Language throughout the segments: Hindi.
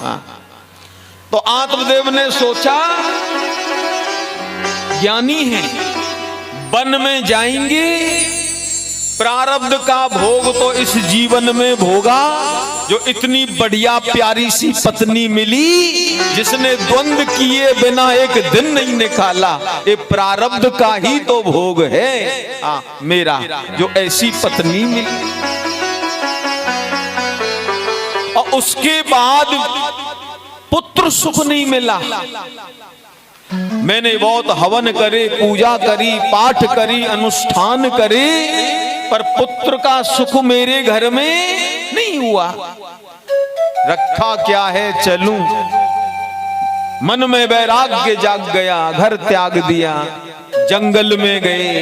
हाँ। तो आत्मदेव ने सोचा ज्ञानी है, वन में जाएंगे, प्रारब्ध का भोग तो इस जीवन में भोगा। जो इतनी बढ़िया प्यारी सी पत्नी मिली जिसने द्वंद्व किए बिना एक दिन नहीं निकाला, ये प्रारब्ध का ही तो भोग है मेरा, जो ऐसी पत्नी मिली। और उसके बाद पुत्र सुख नहीं मिला। मैंने बहुत हवन करे, पूजा करी, पाठ करी, अनुष्ठान करे, पर पुत्र का सुख मेरे घर में नहीं हुआ। रखा क्या है चलूं, मन में वैराग्य जाग गया, घर त्याग दिया, जंगल में गए।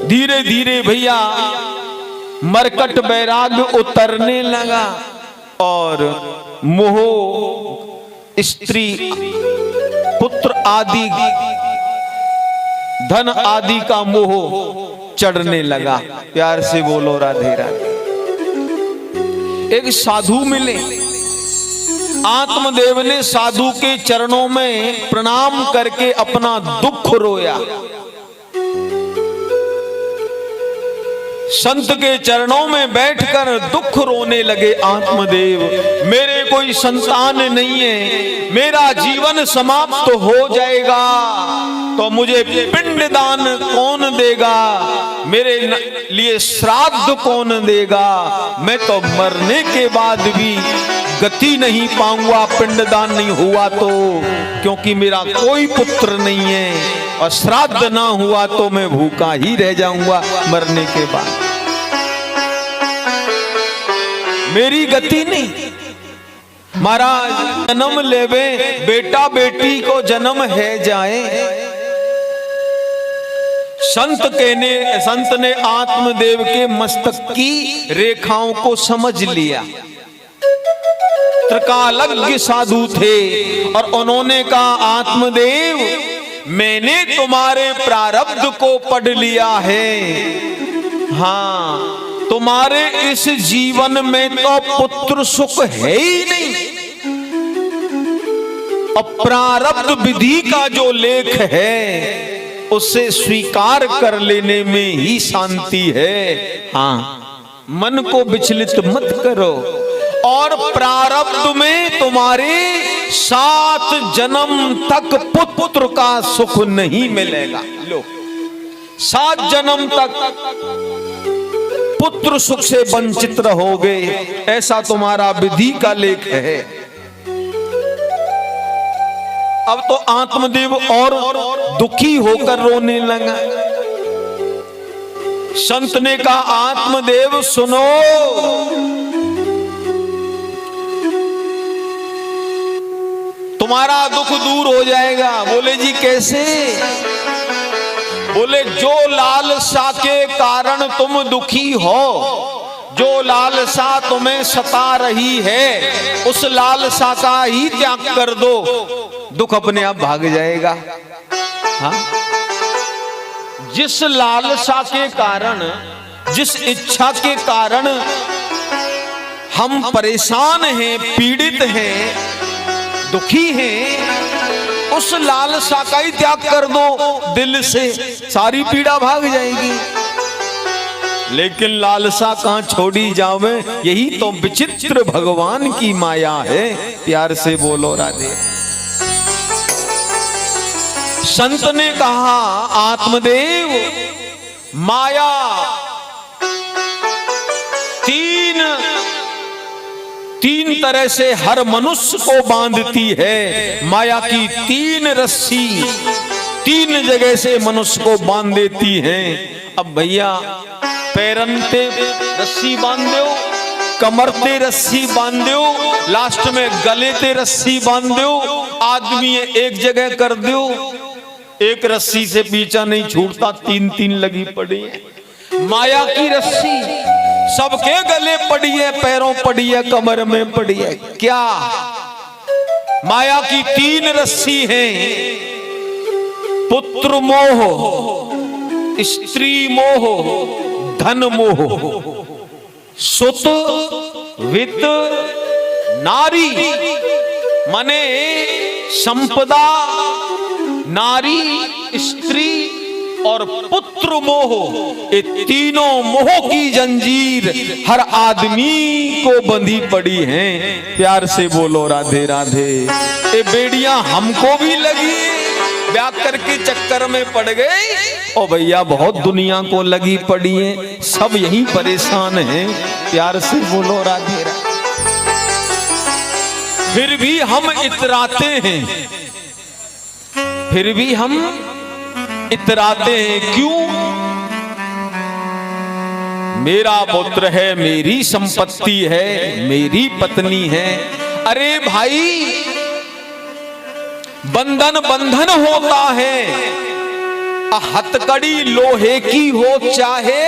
धीरे धीरे भैया मरकट वैराग्य उतरने लगा और मोह, स्त्री, पुत्र आदि, धन आदि का मोह चढ़ने लगा। प्यार से बोलो राधे राधे। एक साधु मिले, आत्मदेव ने साधु के चरणों में प्रणाम करके अपना दुख रोया। संत के चरणों में बैठकर दुख रोने लगे। आत्मदेव, मेरे कोई संतान नहीं है, मेरा जीवन समाप्त हो जाएगा, तो मुझे पिंडदान कौन देगा, मेरे लिए श्राद्ध कौन देगा? मैं तो मरने के बाद भी गति नहीं पाऊंगा पिंडदान नहीं हुआ तो, क्योंकि मेरा कोई पुत्र नहीं है, और श्राद्ध ना हुआ तो मैं भूखा ही रह जाऊंगा मरने के बाद, मेरी गति नहीं। महाराज, जन्म लेवे बेटा बेटी को जन्म है जाए। संत ने आत्मदेव के मस्तक की रेखाओं को समझ लिया। त्रिकालज्ञ साधु थे और उन्होंने कहा, आत्मदेव, मैंने तुम्हारे प्रारब्ध को पढ़ लिया है। हाँ, तुम्हारे इस जीवन में तो पुत्र सुख है ही नहीं, और प्रारब्ध विधि का जो लेख है उसे स्वीकार कर लेने में ही शांति है। हाँ, मन को विचलित मत करो, और प्रारब्ध में तुम्हारे 7 जन्म तक पुत्र का सुख नहीं मिलेगा। लो, 7 जन्म तक पुत्र सुख से वंचित रहोगे, ऐसा तुम्हारा विधि का लेख है। अब तो आत्मदेव और दुखी होकर रोने लगा। संत ने कहा, आत्मदेव सुनो, तुम्हारा दुख दूर हो जाएगा। बोले जी कैसे? बोले, जो लालसा के कारण तुम दुखी हो, जो लालसा तुम्हें सता रही है, उस लालसा का ही त्याग कर दो, दुख अपने आप भाग जाएगा। हाँ? जिस लालसा के कारण, जिस इच्छा के कारण हम परेशान हैं, पीड़ित हैं, दुखी हैं, उस लालसा का ही त्याग कर दो दिल से, सारी पीड़ा भाग जाएगी। लेकिन लालसा कहां छोड़ी जावे, यही तो विचित्र भगवान की माया है। प्यार से बोलो राधे। संत ने कहा, आत्मदेव, माया तीन तरह से हर मनुष्य को बांधती है। माया की 3 रस्सी 3 जगह से मनुष्य को बांध देती है। अब भैया, पैरन ते रस्सी बांध दो, कमर ते रस्सी बांध दो, लास्ट में गले ते रस्सी बांध दो, आदमी एक जगह कर दो, एक रस्सी से पीछा नहीं छूटता, 3 लगी पड़ी है। माया की रस्सी सबके गले पड़ी है, पैरों पड़ी है, कमर में पड़ी है। क्या माया की 3 रस्सी है? पुत्र मोह, स्त्री मोह, धन मोह। सुत वित्त नारी माने संपदा, नारी स्त्री और पुत्र मोह, ये तीनों मोह की जंजीर हर आदमी को बंधी पड़ी है। प्यार से बोलो राधे राधे। ये बेड़ियां हमको भी लगी, व्याकर के चक्कर में पड़ गए, ओ भैया बहुत दुनिया को लगी पड़ी है, सब यही परेशान हैं। प्यार से बोलो राधे राधे। फिर भी हम इतराते हैं, फिर भी हम इतराते हैं, क्यों? मेरा पुत्र है, मेरी संपत्ति है, मेरी पत्नी है। अरे भाई बंधन बंधन होता है, हथकड़ी लोहे की हो चाहे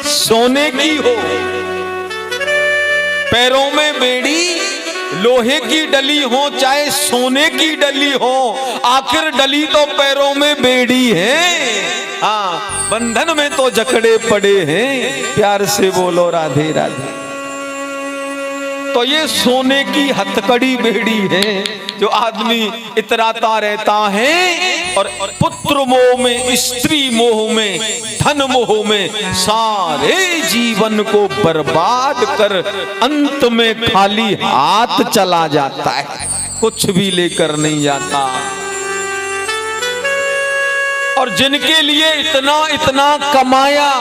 सोने की हो, पैरों में बेड़ी लोहे की डली हो चाहे सोने की डली हो, आखिर डली तो पैरों में बेड़ी है। हाँ, बंधन में तो जकड़े पड़े हैं। प्यार से बोलो राधे राधे। तो ये सोने की हथकड़ी बेड़ी है जो आदमी इतराता रहता है, और पुत्र मोह में, स्त्री मोह में, धन मोह में सारे जीवन को बर्बाद कर अंत में खाली हाथ चला जाता है, कुछ भी लेकर नहीं जाता। और जिनके लिए इतना इतना कमाया,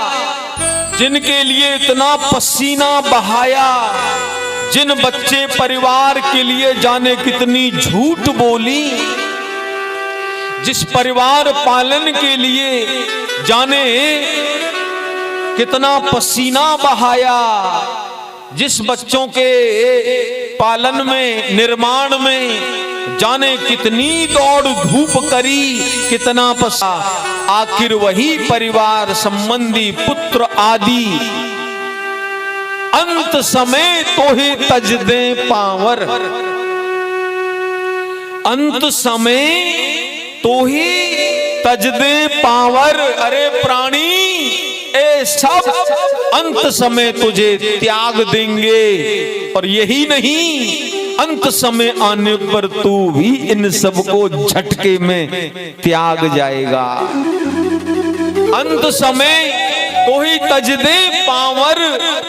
जिनके लिए इतना पसीना बहाया, जिन बच्चे परिवार के लिए जाने कितनी झूठ बोली, जिस परिवार पालन के लिए जाने कितना पसीना बहाया, जिस बच्चों के पालन में, निर्माण में जाने कितनी दौड़ धूप करी, कितना पसा, आखिर वही परिवार संबंधी पुत्र आदि अंत समय तो ही तज दे पावर, अंत समय तो ही तज दे पावर। अरे प्राणी, ए सब अंत समय तुझे त्याग देंगे, और यही नहीं, अंत समय आने पर तू भी इन सबको झटके में त्याग जाएगा। अंत समय तो ही तज दे पावर,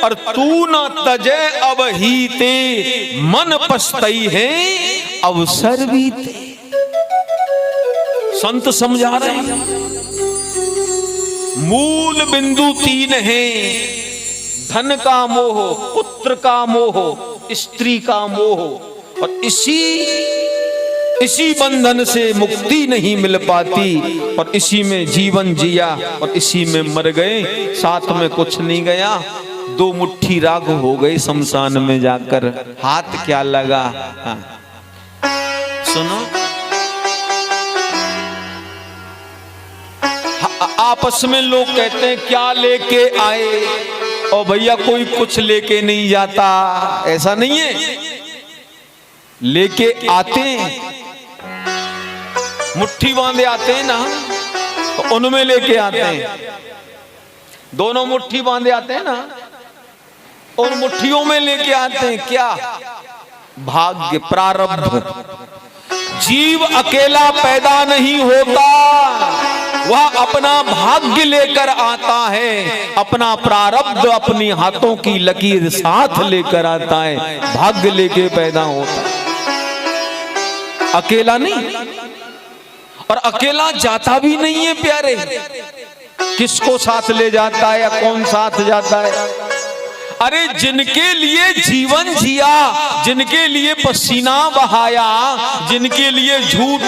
और तू न तजे अब ही ते, मन पछतई है अवसर बीते। संत समझा रहे हैं, मूल बिंदु तीन है, धन का मोह, पुत्र का मोह, स्त्री का मोह, और इसी बंधन से मुक्ति नहीं मिल पाती, और इसी में जीवन जिया और इसी में मर गए, साथ में कुछ नहीं गया। दो मुट्ठी राख हो गई शमशान में जाकर, हाथ क्या लगा। हाँ। सुनो, आपस में लोग कहते हैं क्या लेके आए, और भैया कोई कुछ लेके नहीं जाता, ऐसा नहीं है, लेके आते हैं, मुट्ठी बांधे आते हैं ना, तो उनमें लेके आते हैं, दोनों मुट्ठी बांधे आते हैं ना, और मुट्ठियों में लेके आते हैं क्या? भाग्य, प्रारब्ध। जीव अकेला पैदा नहीं होता, वह अपना भाग्य लेकर आता है, अपना प्रारब्ध अपनी हाथों की लकीर साथ लेकर आता है, भाग्य लेके पैदा होता है, अकेला नहीं। और अकेला जाता भी नहीं है प्यारे, किसको साथ ले जाता है या कौन साथ जाता है? अरे जिनके लिए जीवन जिया, जिनके लिए पसीना बहाया, जिनके लिए झूठ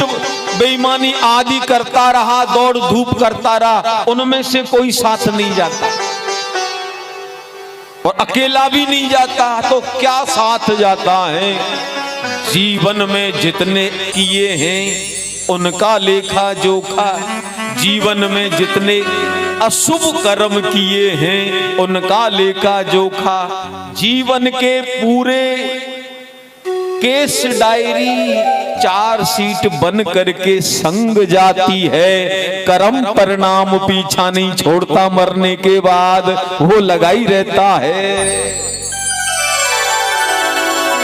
बेईमानी आदि करता रहा, दौड़ धूप करता रहा, उनमें से कोई साथ नहीं जाता, और अकेला भी नहीं जाता, तो क्या साथ जाता है? जीवन में जितने किए हैं उनका लेखा जोखा, जीवन में जितने अशुभ कर्म किए हैं उनका लेखा जोखा, जीवन के पूरे केस डायरी 4 सीट बन करके संग जाती है, कर्म परिणाम पीछा नहीं छोड़ता, मरने के बाद वो लगा ही रहता है।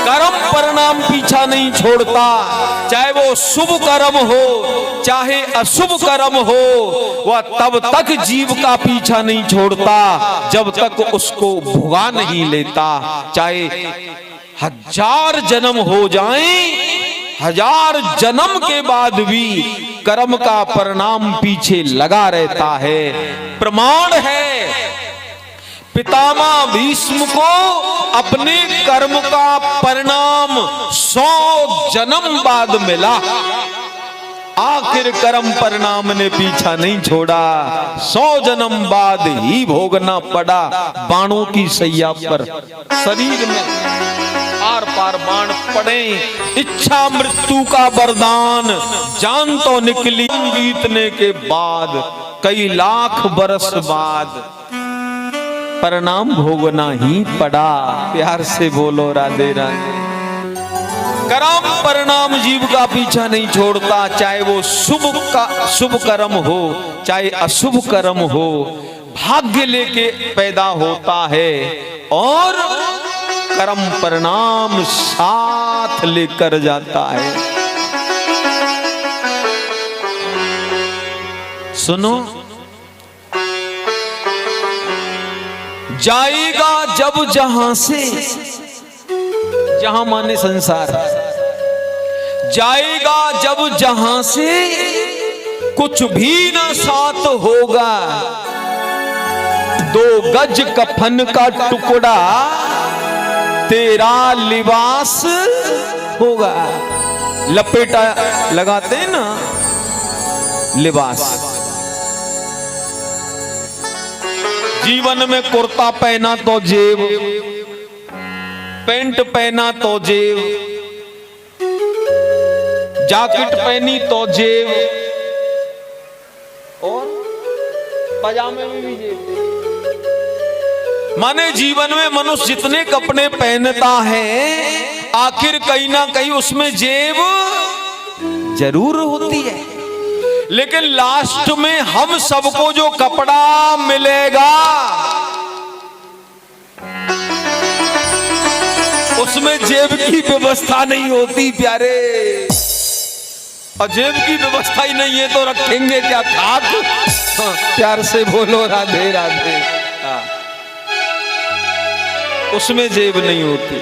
कर्म परिणाम पीछा नहीं छोड़ता, चाहे वो शुभ कर्म हो चाहे अशुभ कर्म हो, वह तब तक जीव का पीछा नहीं छोड़ता जब तक उसको भुगा नहीं लेता। चाहे 1000 जन्म हो जाएं, 1000 जन्म के बाद भी कर्म का परिणाम पीछे लगा रहता है। प्रमाण है पितामह भीष्म को अपने कर्म का परिणाम 100 जन्म बाद मिला, आखिर कर्म परिणाम ने पीछा नहीं छोड़ा, 100 जन्म बाद ही भोगना पड़ा बाणों की सैया पर। शरीर में आर पार बाण पड़े, इच्छा मृत्यु का वरदान, जान तो निकली बीतने के बाद, कई लाख बरस बाद परिणाम भोगना ही पड़ा। प्यार से बोलो राधे राधे। कर्म परिणाम जीव का पीछा नहीं छोड़ता, चाहे वो शुभ कर्म हो चाहे अशुभ कर्म हो, भाग्य लेके पैदा होता है और कर्म परिणाम साथ लेकर जाता है। सुनो, जाएगा जब जहां से, जहां माने संसार, जाएगा जब जहां से कुछ भी न साथ होगा, 2 गज कफन का टुकड़ा तेरा लिबास होगा। लपेटा लगाते हैं ना लिबास, जीवन में कुर्ता पहना तो जेब, पैंट पहना तो जेब, जैकेट पहनी तो जेब, और पजामे में भी जेब। माने जीवन में मनुष्य जितने कपड़े पहनता है, आखिर कहीं ना कहीं उसमें जेब जरूर होती है, लेकिन लास्ट में हम सबको जो कपड़ा मिलेगा उसमें जेब की व्यवस्था नहीं होती प्यारे। और जेब की व्यवस्था ही नहीं है तो रखेंगे क्या खाक? प्यार से बोलो राधे राधे। उसमें जेब नहीं होती।